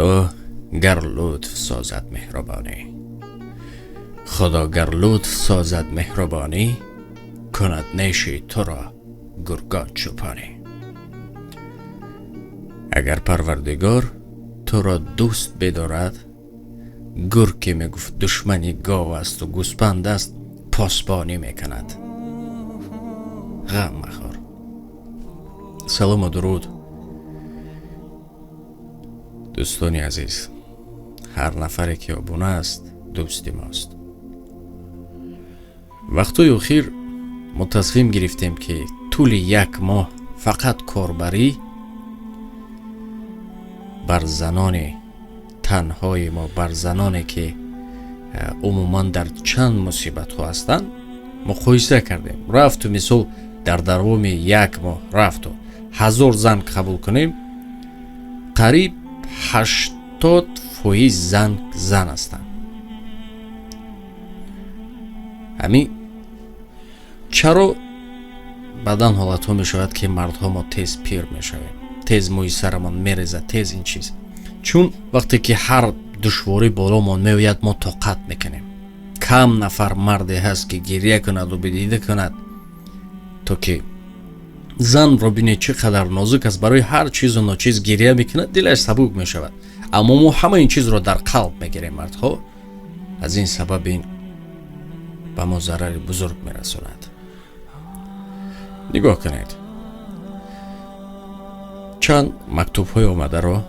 خدا گر لطف سازد مهربانی، خدا گر لطف سازد مهربانی، کند نیشی تو را گرگان چوپانی. اگر پروردگار تو را دوست بدارد، گرگ که میگفت دشمنی گاو است و گوسپند است، پاسبانی میکند. غم مخور. سلام و درود دوستانی عزیز. هر نفری که ابونه است دوستی ماست. وقتی اخیر ما تصمیم گرفتیم که طول یک ماه فقط کاربری بر زنان تنهای ما، بر زنانی که عموما در چند مصیبت ها هستند مقایسه کردیم. رفت و مثال در دوام یک ماه رفت و 1000 زن قبول کنیم، قریب 80% زن هستند. همین چرا بدن حالت ها می شود که مردها ما تیز پیر می شویم، تیز موی سرمان می ریزه، تیز این چیز؟ چون وقتی که هر دشواری بالا من می آید ما طاقت میکنیم. کم نفر مردی هست که گریه کند و بدیده کند تا که زن را بینه چقدر نازک است، برای هر چیز و ناچیز گریه میکند، دلش سبک می شود. اما ما همه این چیز را در قلب میگیریم مردها. از این سبب این به ما ضرر بزرگ میرساند. نگاه کنید، چند مکتوب های آمده را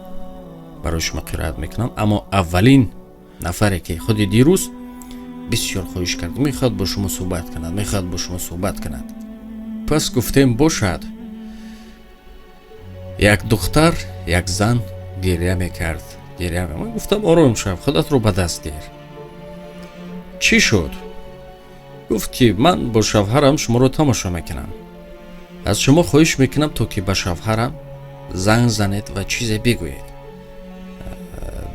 برای شما قرائت میکنم. اما اولین نفری که خود دیروز بسیار خواهش کرد میخواد با شما صحبت کند، پس گفتیم باشد. یک دختر یک زن گریه میکرد، من گفتم آرام شو، خودت رو به دست گیر. چی شد؟ گفت که من با شوهرم شما رو تماشا میکنم، از شما خواهش میکنم تا که به شوهرم زنگ زنید و چیزی بگویید.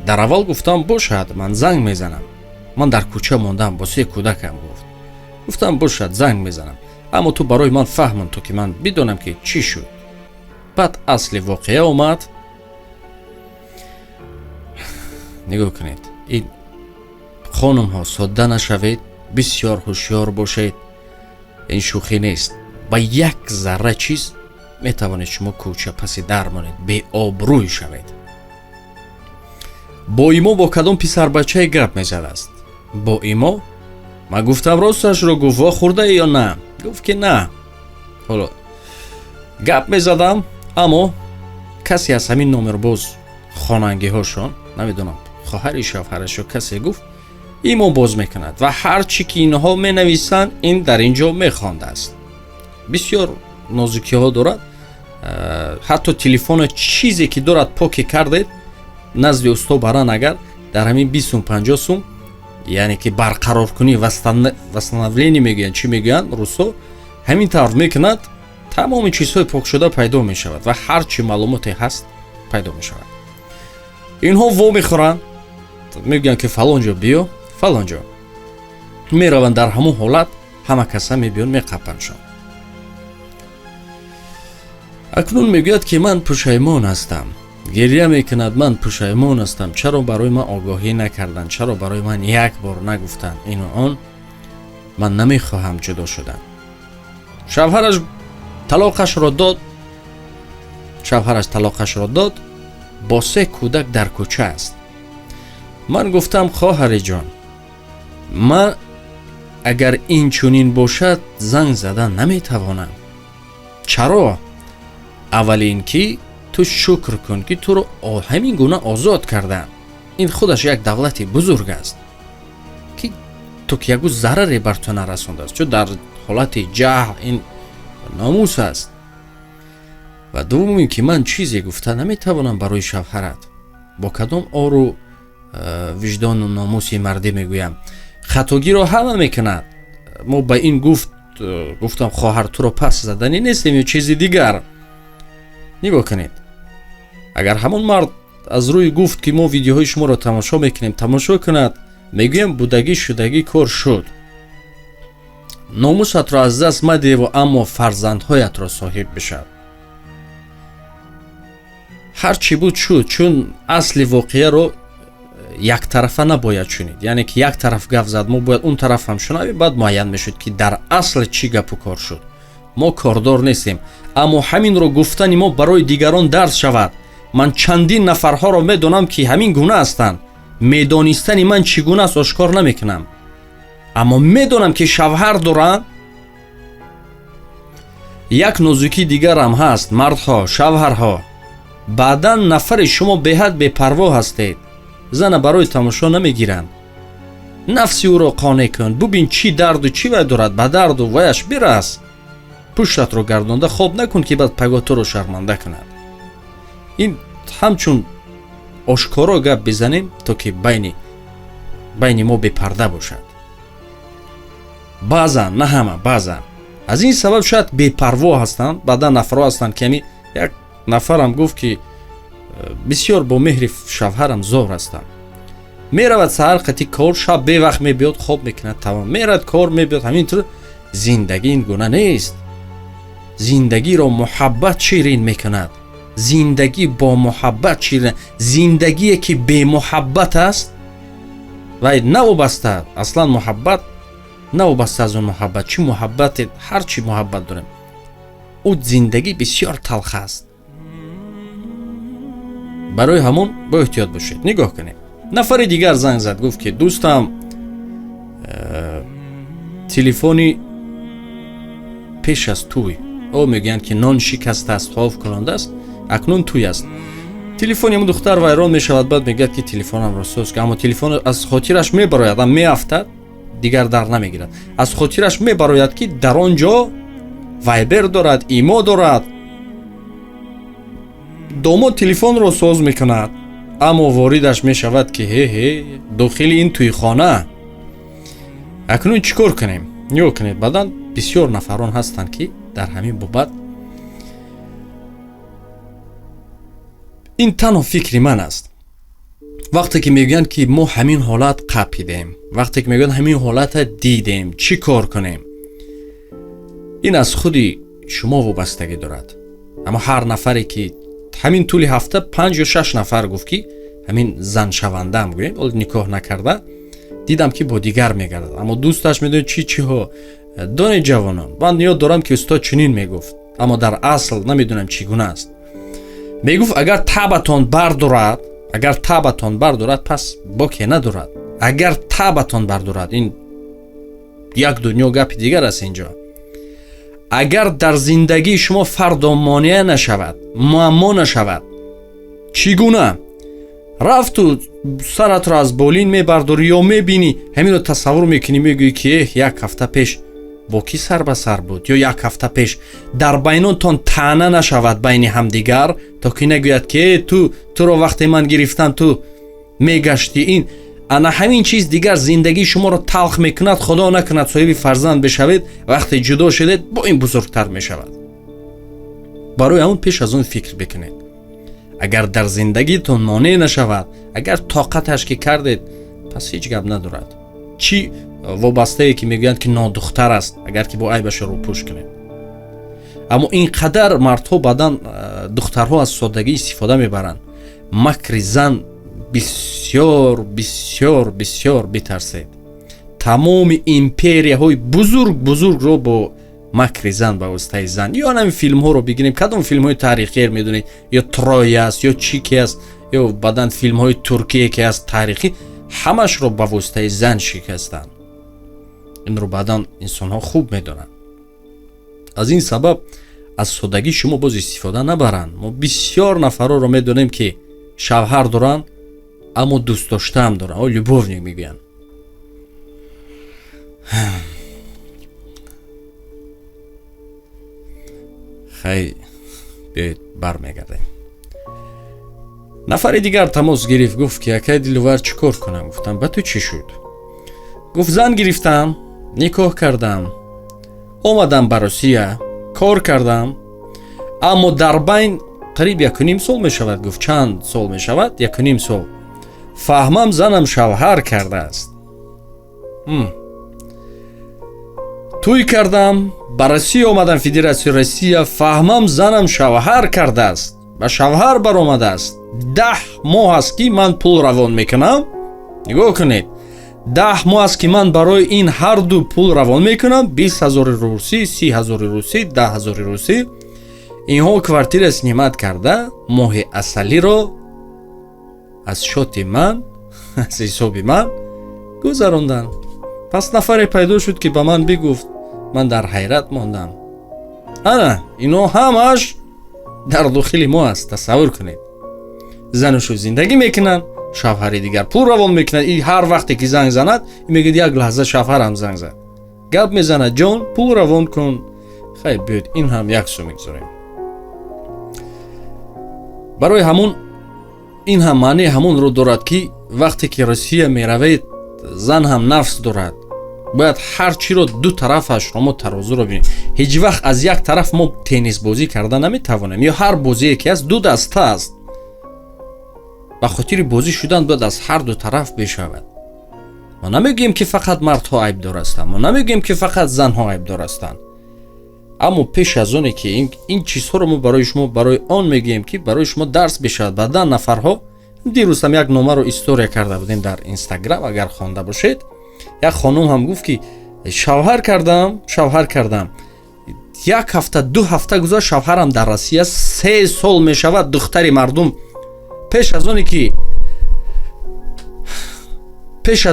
در اول گفتم باشد، من زنگ میزنم، من در کوچه موندم با 3 کودکم. گفتم باشد زنگ میزنم، اما تو برای من فهمون تو که من بدونم که چی شد. بعد اصل واقعه اومد. نگاه کنید، این خانم ها ساده نشوید، بسیار هوشیار باشید. این شوخی نیست. با یک ذره چیز میتوانید شما کوچه پسی درمانید، بی آبروی شوید. با ایما با کدام پسر بچه گپ میزد است؟ با ایما من گفتم راستش رو گفت، وا خورده یا نه؟ گفت که نه. حالا گپ میزدم، اما کسی از همین نمرباز خواننده هاشون، نمیدونم خواهر شوهرش کسی گفت ایما باز میکند و هر چی که اینها می نویسند این در اینجا میخوانده است. بسیار نازکی ها دارد. حتی تلفن چیزی که دارد پاک کرده نزد استاد بران، اگر در همین 20-50 سوم، یعنی که برقرار کنی وستنولینی میگن، چی میگن روسو، همین طرف میکند، تمام چیزهای پاک شده پیدا میشود و هر چی معلوماتی هست پیدا میشود. اینها وا میخورن، میگن که فلانجا بیا، فلانجا میروند. در همون حالت همه کسا میبیان میقپنشان. اکنون میگوید که من پشیمان هستم، گریه میکند، من پشیمان هستم، چرا برای من آگاهی نکردن، چرا برای من یک بار نگفتن این و آن، من نمیخواهم جدا شدن. شوهرش طلاقش را داد، با 3 کودک در کوچه است. من گفتم خواهر جان، من اگر این چونین باشد زنگ زدن نمیتوانم. چرا؟ اول این که تو شکر کن که تو رو همین گونه آزاد کردن. این خودش یک دولت بزرگ است که تو که یک ضرری بر تو نرسونده است، چون در حالت جهل این ناموس است. و دومی که من چیزی گفته نمیتوانم برای شوهرت. با کدام آرو وجدان و ناموسی مردی میگویم؟ خطاگی رو همه میکند. ما به این گفتم خواهر تو رو پس زدنی نیستیم یا چیزی دیگر. نگاه کنید، اگر همون مرد از روی گفت که ما ویدیوهای شما رو تماشا میکنیم، تماشا کند، میگویم بودگی شدگی کار شد، ناموست را از دست مده و اما فرزندهایت را صاحب بشو. ҳарчи буд шуд, чун асли воқеаро яктарафа набояд шунид. Яъне ки як тараф гап зад, мо бояд он тараф ҳам шунавӣ, баъд муайян мешуд ки дар асл чӣ гапу кор шуд. мо кордор нестем, аммо ҳаминро гуфтани мо барои дигарон дарс шавад. ман чандин нафарҳоро медонам ки ҳамин гуна ҳастанд. медонистани ман чӣ гуна аст ошкор намекунам, аммо медонам ки шавҳар доранд. як нозукии дигарам ҳаст, мардҳо, шавҳарҳо, баъдан нафари шумо беҳад бепарво ҳастед. зана барои тамошо намегиранд. нафси ӯро қонеъ кун, бубин чӣ дарду чӣ вай дорад, ба дарду ваяш бирас. пуштатро гардонда хоб накун ки баъд паготоро шарманда кунад. ин ҳамчун ошкоро гап бизанем, то ки байни мо бепарда бошад. баъзан, на ҳама, баъзан аз ин сабаб шояд бепарво ҳастанд. баъдан нафарҳо ҳастанд ки ҳамин як нафарам гуфт ки бисёр бо меҳри шавҳарам зор ҳастам. меравад саҳар қати кор, шаб бевақт мебиёд, хоб мекунад, тамом. меравад кор мебиёд, ҳаминтур. зиндагӣ ин гуна нест. зиндагиро муҳаббат ширин мекунад. зиндагӣ бо муҳаббат ширин. зиндагие ки бемуҳаббат аст вай навобаста, аслан муҳаббат навобаста аз он муҳаббат, чӣ муҳаббате, ҳар чӣ муҳаббат дорем, ӯ зиндагӣ бисёр талх аст. барои ҳамон бо эҳтиёт бошед. нигоҳ кунед, нафари дигар занг зад, гуфт ки дӯстам телефони пеш аз тӯй, о мегӯянд ки нон шикастааст, хов кулондааст, акнун тӯй аст. телефони ҳамун духтар вайрон мешавад, баъд мегӯяд ки телефонамро соз кун, аммо телефон аз хотираш мебарояд, меафтад, дигар дар намегирад. аз хотираш мебарояд ки дар он ҷо вайбер дорад, имо дорад. домод телефонро соз мекунад, аммо воридаш мешавад ки ҳе дохили ин тӯйхона. акнун чӣ кор кунем? нигоҳ кунед, баъдан бисёр нафарон ҳастанд ки дар ҳамин бобат. ин танҳо фикри ман аст. вақте ки мегӯянд ки мо ҳамин ҳолат қапидем, вақте ки мегӯянд ҳамин ҳолата дидем, чӣ кор кунем? ин аз худи шумо вобастагӣ дорад. аммо ҳар нафаре ки ҳамин тӯли ҳафта 5 ё 6 нафар гуфт ки ҳамин заншавандаам гӯем, оли никоҳ накарда, дидам ки бо дигар мегардад. аммо дӯсташ медонед чиҳо донед ҷавонон, ман ёд дорам ки устод чунин мегуфт, аммо дар асл намедонам чӣ гуна аст. мегуфт агар табатон бардорад, пас боке надорад. агар табатон бардорад, ин як дунё гапи дигар аст инҷо. агар дар зиндагии шумо фардо монеа нашавад, муаммо нашавад, чӣ гуна? рафту саратро аз болин мебардорӣ ё мебинӣ, ҳаминро тасаввур мекунӣ, мегӯӣ ки як ҳафта пеш бо ки сар ба сар буд, ё як ҳафта пеш дар байнонтон таъна нашавад байни ҳамдигар, то ки нагӯяд ки туро вақте ман гирифтам ту мегашти. ин ана ҳамин чиз дигар зиндагии шуморо талх мекунад. худо накунад соҳиби фарзанд бишавед, вақте ҷудо шудед бо ин бузургтар мешавад. барои ҳамон пеш аз он фикр бикунед. агар дар зиндагиитон монеъ нашавад, агар тоқаташ ки кардед, пас ҳеҷ гап надорад. чӣ вобастае ки мегӯянд ки нодухтар аст, агар ки бо айбашро рӯпӯш кунед. аммо ин қадар мардҳо баъдан духтарҳо аз соддагӣ истифода мебаранд. макри зан бисёр бисёр бисёр битарсед. тамоми империяҳои бузургро бо макри зан ба воситаи зан, ё ҳамин филмҳоро бигирем, кадом филмҳои таърихиеро медонед, ё троя аст, ё чӣ ки аст, ё баъдан филмҳои туркие ки аст таърихӣ, ҳамашро ба воситаи зан шикастанд. инро баъдан инсонҳо хуб медонанд. аз ин сабаб аз соддагӣ шумо боз истифода набаранд. мо бисёр нафарҳоро медонем ки шавҳар доранд, аммо дӯстдоштаам доранд, любовник мегӯянд. хай биёед бармегардем. нафари дигар тамос гирифт, гуфт ки акай диловар чӣ кор кунам? гуфтам ба ту чӣ шуд? гуфт зан гирифтам, никоҳ кардам, омадам ба Русия, кор кардам, аммо дар байн қариб 1.5 сол мешавад. гуфт чанд сол мешавад? 1.5 сол. фаҳмам занам шавҳар кардааст. тӯй кардам, ба Русия омадам, Федератсияи Русия, фаҳмам занам шавҳар кардааст. ба шавҳар баромадааст. 10 моҳ аст ки ман пул равон мекунам. нигоҳ кунед, 10 моҳ аст ки ман барои ин ҳарду пул равон мекунам. 20,000 русӣ, 30,000 русӣ, 10,000 русӣ. инҳо квартира снимат карда моҳи асалиро аз шоти ман, аз ҳисоби ман гузаронданд. пас нафаре пайдо шуд ки ба ман бигуфт. ман дар ҳайрат мондам. ана инҳо ҳамаш дар дохили мо аст. тасаввур кунед, занушу зиндагӣ мекунанд, шавҳари дигар пул равон мекунад. И ҳар вақте ки занг занад мегӯяд як лаҳза шавҳарам занг зад, гап мезанад, ҷон пул равон кун. хай биёд ин ҳам як сум мегзорем. барои ҳамун ин ҳам маънии ҳамунро дорад ки вақте ки Русия меравед, зан ҳам нафс дорад. бояд ҳар чиро ду тарафашро мо тарозуро бинем. ҳеҷ вақт аз як тараф мо теннисбозӣ карда наметавонем, ё ҳар бозие ки аст ду даста аст. ба хотири бозӣ шудан бояд аз ҳар ду тараф бешавад. мо намегӯем ки фақат мардҳо айбдор ҳастанд, мо намегӯем ки фақат занҳо айбдор ҳастанд. аммо пеш аз оне ки ин чизҳоро мо барои шумо барои он мегӯем ки барои шумо дарс бешавад. баъдан нафарҳо, дирӯз ҳам як номаро история карда будем дар Инстаграм, агар хонда бошед. як хонум ҳам гуфт ки шавҳар кардам, як ҳафта ду ҳафта гузашт, шавҳарам дар Россия 3 сол мешавад. духтари мардум пеш аз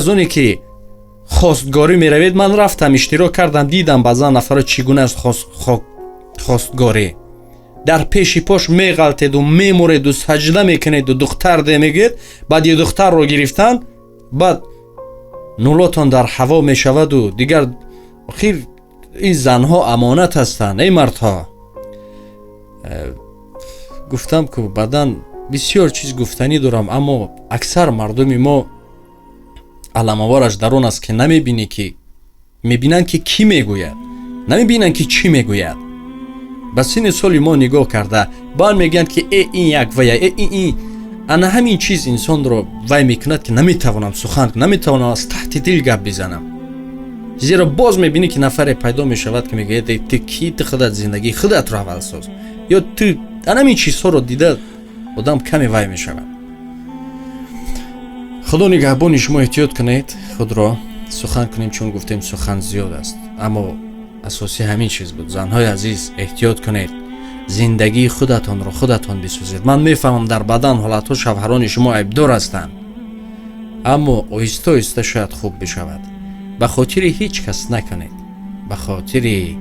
оне ки хостгорӣ меравед, ман рафтам иштирок кардам, дидам баъзан нафаро чӣ гуна аст хостгорӣ. дар пеши пош меғалтеду мемуреду саҷда мекунеду духтар демегӯяд. баъд ё духтарро гирифтан, баъд нулотон дар ҳаво мешаваду дигар. охир ин занҳо амонат ҳастанд, эй мардҳо. гуфтам ки баъдан бисёр чиз гуфтанӣ дорам, аммо аксар мардуми мо аламовараш дар он аст ки намебинӣ ки мебинанд ки кӣ мегӯяд, намебинанд ки чӣ мегӯяд. ба синни соли мо нигоҳ карда баъд мегӯянд ки ин як вая ин ана ҳамин чиз инсонро вай мекунад ки наметавонам сухан, наметавонам аз таҳти дил гап бизанам. зеро боз мебинӣ ки нафаре пайдо мешавад ки мегӯяд ту ки ту худат зиндагии худатро аввал соз, ё ту ана ҳамин чизҳоро дида одам каме вай мешавад. худо нигаҳбони шумо. эҳтиёт кунед худро. сухан кунем, чун гуфтем сухан зиёд аст, аммо асоси ҳамин чиз буд. занҳои азиз, эҳтиёт кунед, зиндагии худатонро худатон бисозед. ман мефаҳмам дар баъдан ҳолатҳо шавҳарони шумо айбдор ҳастанд, аммо оҳиста оҳиста шояд хуб бишавад. ба хотири ҳеҷ кас накунед, ба хотири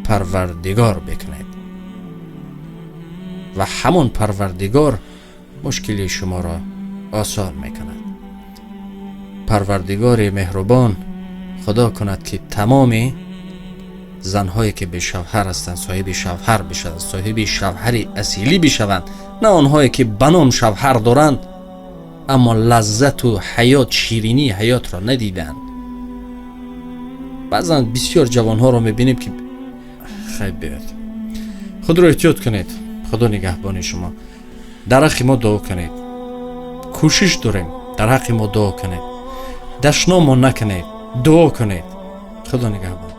Парвардигор бикунед ва ҳамон Парвардигор мушкили шуморо осон мекунад. парвардигори меҳрубон худо кунад ки тамоми занҳое ки бешавҳар ҳастанд соҳиби шавҳар бишаванд, соҳиби шавҳари асилӣ бишаванд, на онҳое ки банон шавҳар доранд аммо лаззату ҳаёт, ширинии ҳаётро надиданд. баъзан бисёр ҷавонҳоро мебинем ки хай биёд. худро эҳтиёт кунед. худо нигаҳбони шумо. дар ҳаққи мо дуо кунед. кӯшиш дорем дар ҳаққи мо дуо кунед. дашномон накунед, дуо кунед. худо нигаҳбон.